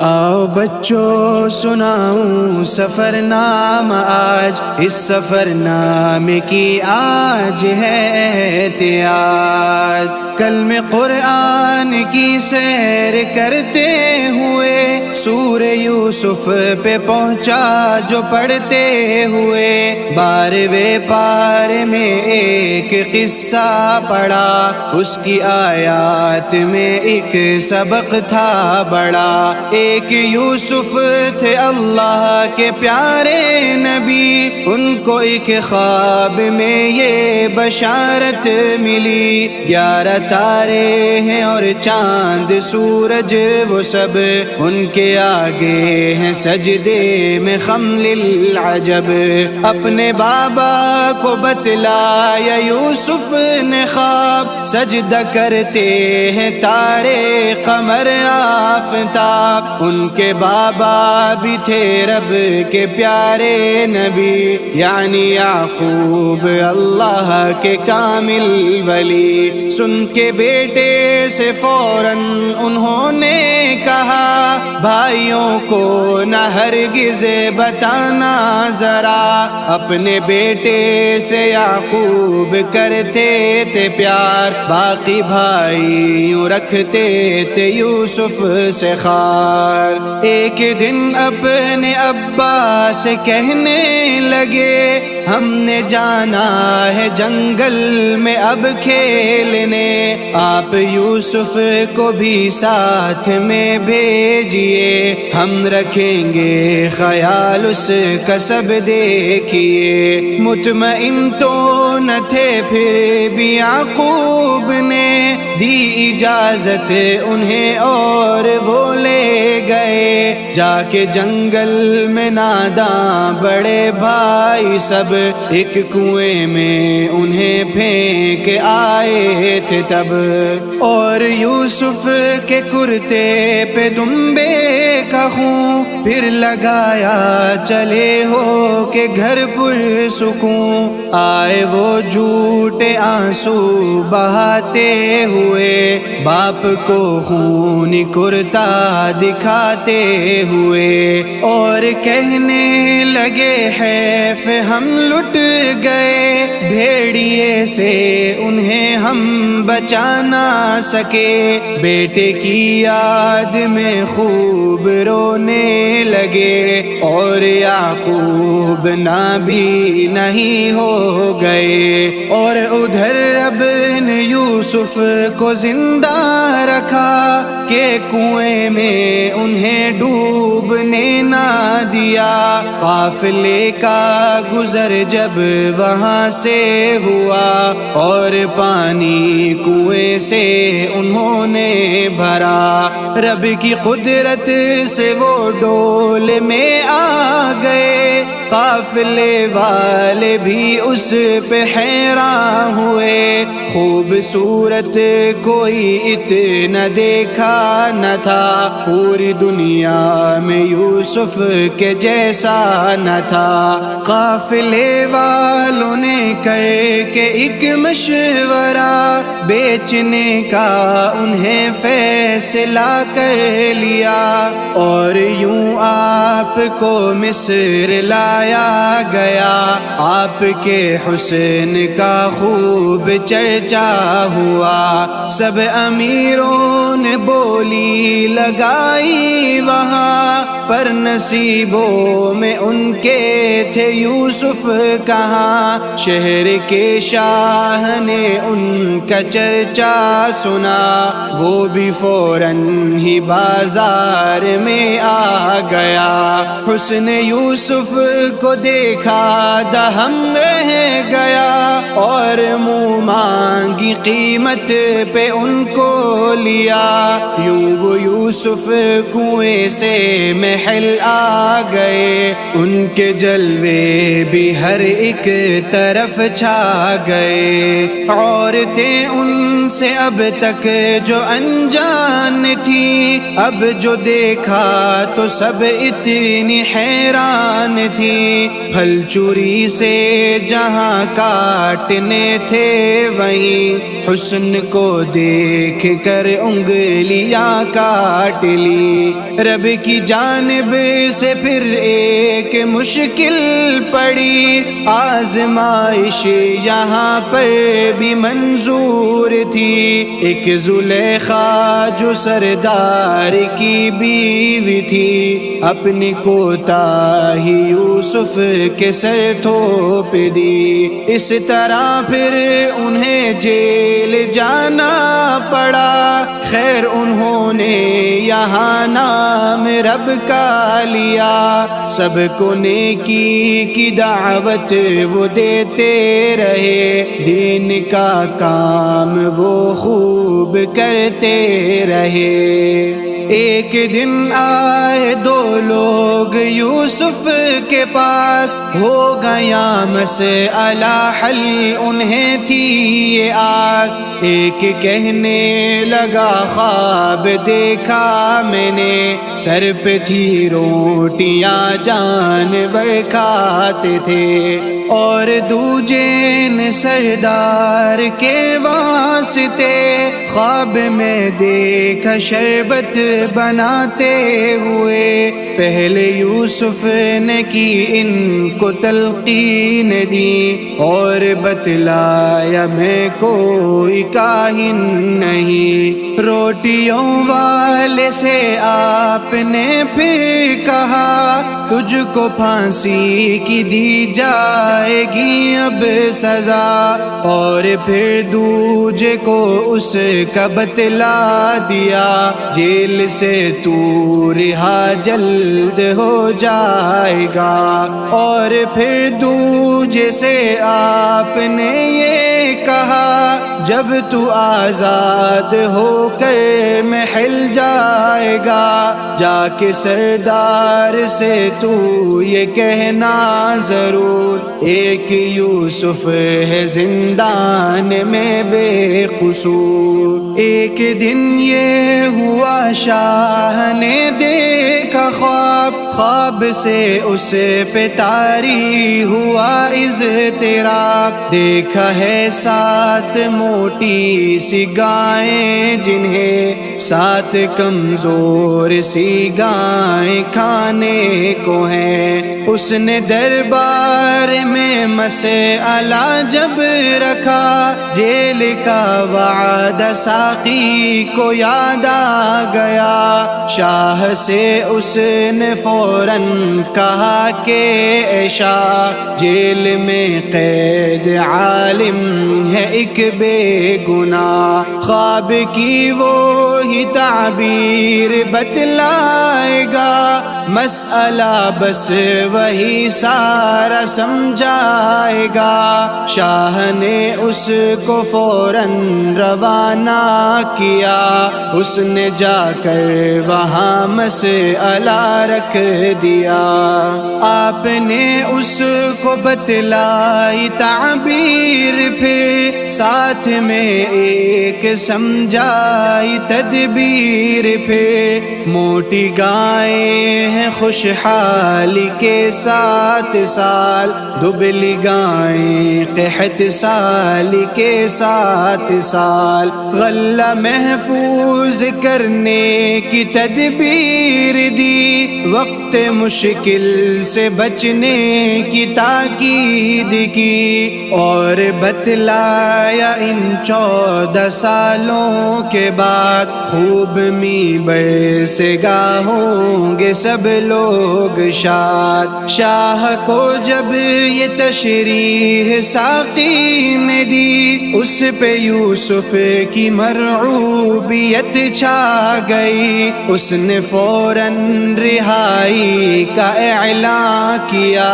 آؤ بچوں سناؤں سفر نامہ آج، اس سفر نامے کی آج ہے احتیاج۔ کلم قرآن کی سیر کرتے ہوئے سورہ یوسف پہ پہنچا جو پڑھتے ہوئے، 12ویں پارے میں ایک قصہ پڑھا، اس کی آیات میں ایک سبق تھا بڑا۔ ایک یوسف تھے اللہ کے پیارے نبی، ان کو ایک خواب میں یہ بشارت ملی، 11 تارے ہیں اور چاند سورج وہ سب ان کے آگے ہیں سجدے میں خم للعجب۔ اپنے بابا کو بتلایا یوسف نے خواب، سجدہ کرتے ہیں تارے قمر آفتاب۔ ان کے بابا بھی تھے رب کے پیارے نبی، یعنی یعقوب اللہ کے کامل ولی۔ سن کے بیٹے سے فوراً انہوں نے کہا، بھائیوں کو نہ ہرگز بتانا ذرا۔ اپنے بیٹے سے یعقوب کرتے تھے پیار، باقی بھائی یوں رکھتے تھے یوسف سے خار۔ ایک دن اپنے ابا سے کہنے لگے، ہم نے جانا ہے جنگل میں اب کھیلنے، آپ یوسف کو بھی ساتھ میں بھیجیے، ہم رکھیں گے خیال اس کا سب دیکھیے۔ مطمئن تو نہ تھے پھر بھی یعقوب نے دی اجازت انہیں، اور وہ لے گئے جا کے جنگل میں ناداں بڑے بھائی سب، ایک کنویں میں انہیں پھینک آئے تھے تب۔ اور یوسف کے کرتے پہ دمبے کا خون پھر لگایا، چلے ہو کے گھر پر سکون۔ آئے وہ جھوٹے آنسو بہاتے ہوئے، باپ کو خونی کرتا دکھاتے ہوئے، اور کہنے لگے حیف ہم لٹ گئے، بھیڑیے سے انہیں ہم بچا نہ سکے۔ بیٹے کی یاد میں خوب رونے لگے، اور یعقوب نہ بھی نہیں ہو گئے۔ اور ادھر رب نے یوسف کو زندہ رکھا کہ کنویں میں انہیں ڈوبنے نہ دیا۔ قافلے کا گزر جب وہاں سے ہوا، اور پانی کنویں سے انہوں نے بھرا، رب کی قدرت سے وہ ڈول میں آ گئے۔ قافلے والے بھی اس پہ حیران ہوئے، خوبصورت کوئی اتنا دیکھا نہ تھا، پوری دنیا میں یوسف کے جیسا نہ تھا۔ قافلے والوں نے کر کے ایک مشورہ، بیچنے کا انہیں فیصلہ کر لیا، اور یوں آپ کو مصر لایا گیا۔ آپ کے حسن کا خوب چرچا ہوا، سب امیروں نے بولی لگائی وہاں، پر نصیبوں میں ان کے تھے یوسف کہاں۔ شہر کے شاہ نے ان کا چرچا سنا، وہ بھی فوراً ہی بازار میں آ گیا۔ حسن یوسف کو دیکھا دہم رہ گیا، اور منہ مانگی قیمت پہ ان کو لیا۔ یوں وہ یوسف کنویں سے محل آ گئے، ان کے جلوے بھی ہر ایک طرف چھا گئے، عورتیں ان سے اب تک جو انجان تھی، اب جو دیکھا تو سب اتنی حیران تھی، پھل چوری سے جہاں کاٹنے تھے وہیں حسن کو دیکھ کر انگلیاں کاٹ لی۔ رب کی جانب سے پھر ایک مشکل پڑی، آزمائش یہاں پر بھی منظور تھی۔ ایک زلیخا جو سردار کی بیوی تھی، اپنی کوتاہی یوسف کے سر تھوپ دی، اس طرح پھر انہیں جیل جانا پڑا۔ خیر انہوں نے یہاں نام رب کا لیا، سب کو نیکی کی دعوت وہ دیتے رہے، دین کا کام وہ خوب کرتے رہے۔ ایک دن آئے دو لوگ یوسف کے پاس، ہو گیا مسئلہ حل انہیں تھی یہ آس۔ ایک کہنے لگا خواب دیکھا میں نے، سر پہ تھی روٹیاں جانور کھاتے تھے، اور دوجے نے سردار کے واسطے خواب میں دیکھا شربت بناتے ہوئے۔ پہلے یوسف نے کی ان کو تلقین دی، اور بتلایا میں کوئی کاہن نہیں۔ روٹیوں والے سے آپ نے پھر کہا، تجھ کو پھانسی کی دی جائے گی اب سزا، اور پھر دوجے کو اس کا بتلا دیا، جیل سے تو رہا جلد ہو جائے گا۔ اور پھر دوجے سے آپ نے یہ کہا، جب تو آزاد ہو کر محل جائے گا، جا کے سردار سے تو یہ کہنا ضرور، ایک یوسف ہے زندان میں بے قصور۔ ایک دن یہ ہوا شاہ نے دیکھا خواب، خواب سے اس پہ طاری ہوا اضطراب۔ دیکھا ہے 7 موٹی سی گائیں، جنہیں 7 کمزور سی گائیں کھانے کو ہیں۔ اس نے دربار میں مسئلہ جب رکھا، جیل کا وعدہ ساقی کو یاد آ گیا۔ شاہ سے اس نے فوراً کہا کہ اے شاہ، جیل میں قید عالم ہے ایک بے گناہ، خواب کی وہی تعبیر بتلائے گا، مسئلہ بس وہی سارا سمجھائے گا۔ شاہ نے اس کو فوراً روانہ کیا، اس نے جا کر وہاں مسئلہ رکھ دیا۔ آپ نے اس کو بتلائی تعبیر، پھر ساتھ میں ایک سمجھائی تدبیر، پھر موٹی گائیں ہیں خوشحالی کے 7 سال، دبلی گائیں قحط سالی کے 7 سال۔ غلہ محفوظ کرنے کی تدبیر دی، وقت مشکل سے بچنے کی تاکید کی، اور بتلایا ان 14 سالوں کے بعد خوب می برسے گا ہوں گے سب لوگ شاد۔ شاہ کو جب یہ تشریح ساقی نے دی، اس پہ یوسف کی مرعوبیت چھا گئی، اس نے فوراً رہائی کا اعلان کیا،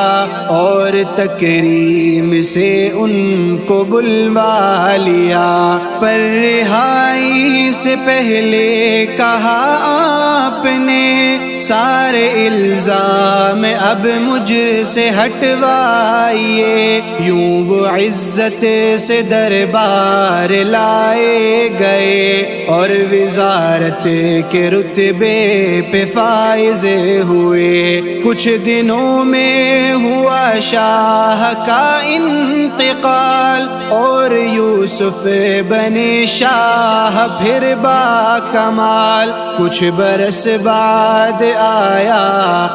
اور تکریم سے ان کو بلوا لیا۔ پر رہائی سے پہلے کہا آپ نے، سارے الزام اب مجھ سے ہٹوائیے۔ یوں وہ عزت سے دربار لائے گئے اور وزارت کے رتبے پہ فائز ہوئے۔ کچھ دنوں میں ہوا شاہ کا انتقال اور یوسف بنے شاہ پھر با کمال۔ کچھ برس بعد آیا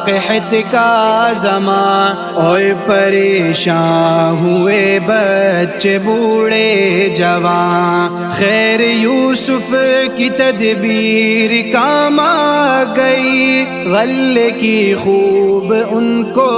قحط کا زمان اور پریشان ہوئے بچے بوڑھے جوان۔ خیر یوسف کی تدبیر کام آ گئی، غلے کی خوب ان کو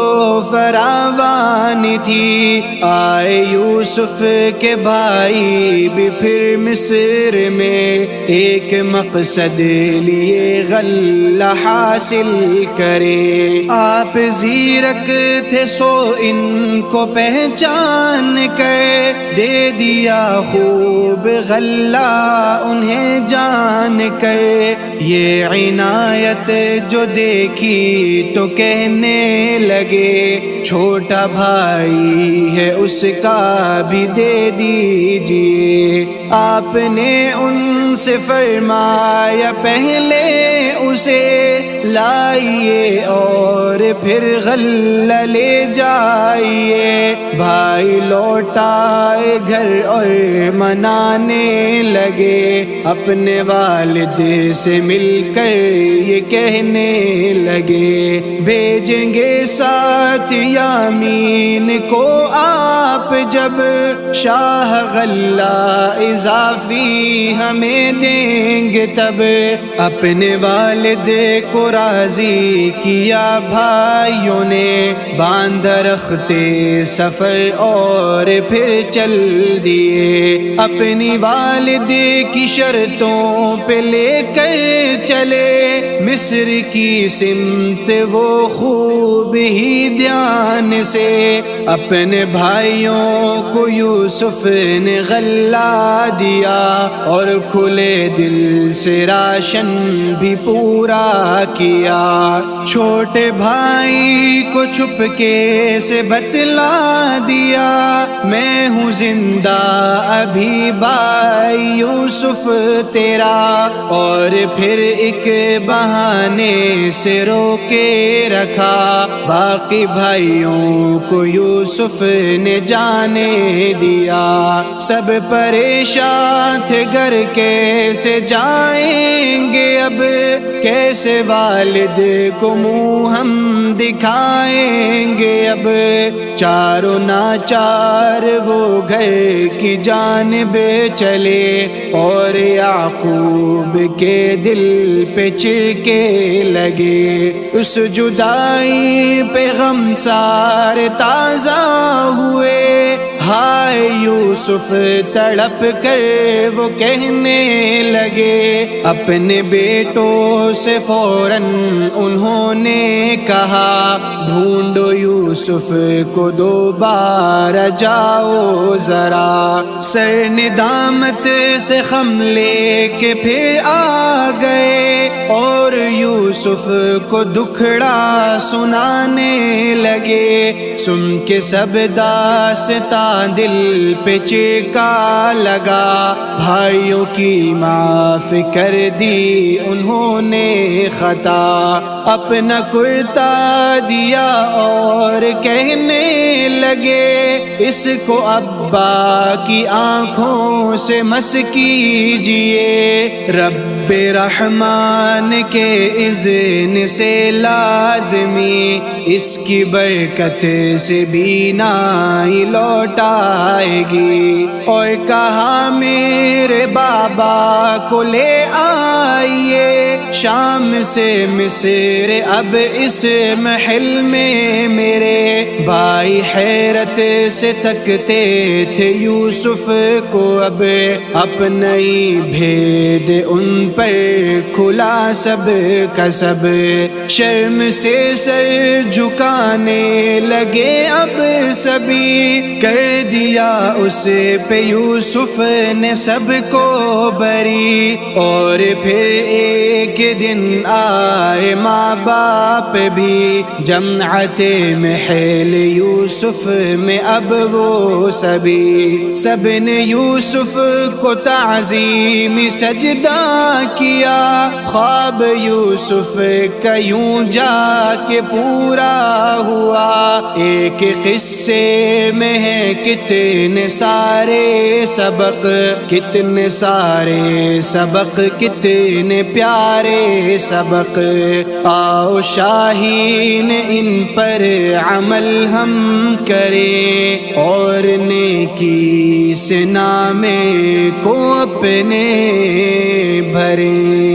فراوان تھی۔ آئے یوسف کے بھائی بھی پھر مصر میں، ایک مقصد لیے غلہ حاصل کرے۔ آپ زیرک تھے سو ان کو پہچان کر دے دیا خوب غلہ انہیں جان کر۔ یہ عنایت جو دیکھی تو کہنے لگے، چھوٹا بھائی ہے اس کا بھی دے دیجیے۔ آپ نے ان سے فرمایا پہلے اسے لائیے اور پھر غلہ لے جائیے۔ بھائی لوٹائے گھر اور منانے لگے، اپنے والد سے مل کر یہ کہنے لگے، بھیجیں گے ساتھ یامین کو آپ جب شاہ غلہ اضافی ہمیں دیں گے تب۔ اپنے والد کو راضی کیا بھائیوں نے، باندھ رختے سفر اور پھر چل دیے۔ اپنی والد کی شرطوں پہ لے کر چلے مصر کی سمت وہ خوب ہی دھیان سے۔ اپنے بھائیوں کو یوسف نے غلہ دیا اور کھلے دل سے راشن بھی پورا کیا۔ چھوٹے بھائی کو چھپ کے سے بتلا دیا، میں ہوں زندہ ابھی بھائی یوسف تیرا، اور پھر ایک بہانے سے روکے رکھا۔ باقی بھائیوں کو یوسف نے جانے دیا، سب پریشان تھے گھر کیسے جائیں گے اب، کیسے والد کو منہ ہم دکھائیں گے اب۔ چاروں ناچار وہ گھر کی جانب چلے اور یعقوب کے دل پہ چرکے لگے۔ اس جدائی پہ غم سارے تازہ ہوئے، ہائے یوسف تڑپ کر وہ کہنے لگے۔ اپنے بیٹوں سے فوراً انہوں نے کہا، ڈھونڈو یوسف کو دوبارہ جاؤ ذرا۔ سر ندامت سے خم لے کے پھر آ گئے اور یوسف کو دکھڑا سنانے لگے۔ سن کے سب داستان دل پہ چرکا لگا، بھائیوں کی معاف کر دی انہوں نے خطا۔ اپنا کرتا دیا اور کہنے لگے، اس کو ابا کی آنکھوں سے مس کیجئے۔ رب رحمان کے اذن سے لازمی اس کی برکت سے بینائی لوٹ آئے گی۔ اور کہا میرے بابا کو لے آئیے شام سے مصر، اب اس محل میں میرے بھائی ہے حیرت سے تکتے تھے یوسف کو، اب اپنا ہی بھید ان پر کھلا سب کا سب، شرم سے سر جھکانے لگے اب سبھی، کر دیا اس پہ یوسف نے سب کو بری، اور پھر ایک دن آئے ماں باپ بھی جماعت محل یوسف میں، اب وہ سبھی سب نے یوسف کو تعظیم سجدہ کیا، خواب یوسف کا یوں جا کے پورا ہوا، ایک قصے میں ہے کتنے سارے سبق، کتنے سارے سبق، کتنے پیارے سبق، آؤ شاہین ان پر عمل ہم کریں، اور نیکی سے نامے کو اپنے بھریں۔